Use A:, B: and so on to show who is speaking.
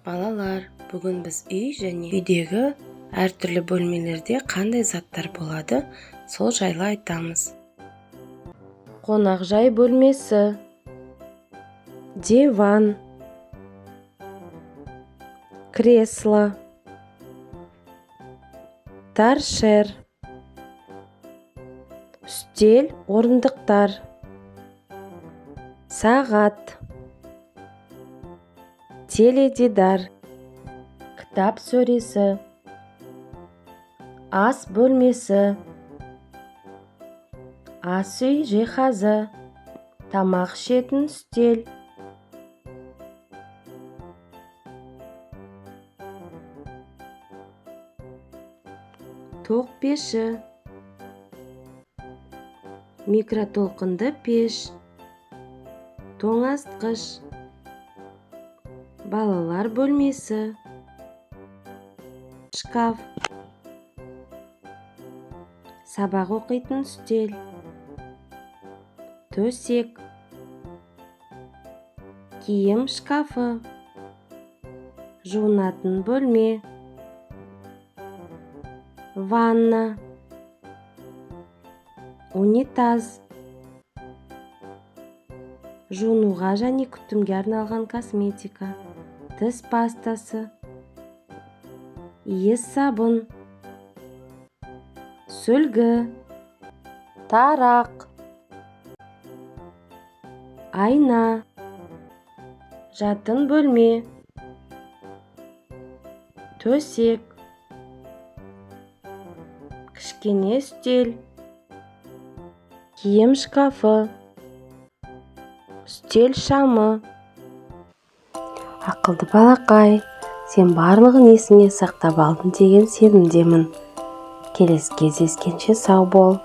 A: Балалар, бүгін біз үй және үйдегі әртүрлі бөлмелерде қандай заттар болады, сол жайлы айтамыз. Қонақжай бөлмесі, диван, кресло, торшер, үстел, орындықтар, сағат, теледидар, кітап сөресі, ас бөлмесі, ас үй жиһазы, тамақ ішетін үстел, тоқ пеші, микротолқынды пеш, тоңазытқыш, балалар бөлмесі, шкаф, сабақ оқитын үстел, төсек, киім шкафы, жуынатын бөлме, ванна, унитаз, жуынуға және күтімге арналған косметика, тіс пастасы, иіс сабын, сүлгі, тарақ, айна, жатын бөлме, төсек, кішкене үстел, киім шкафы, үстел шамы. Ақылды балақай, сен барлығын есіңе сақтап алдың деген сенімдемін. Келесі кездескенше сау бол.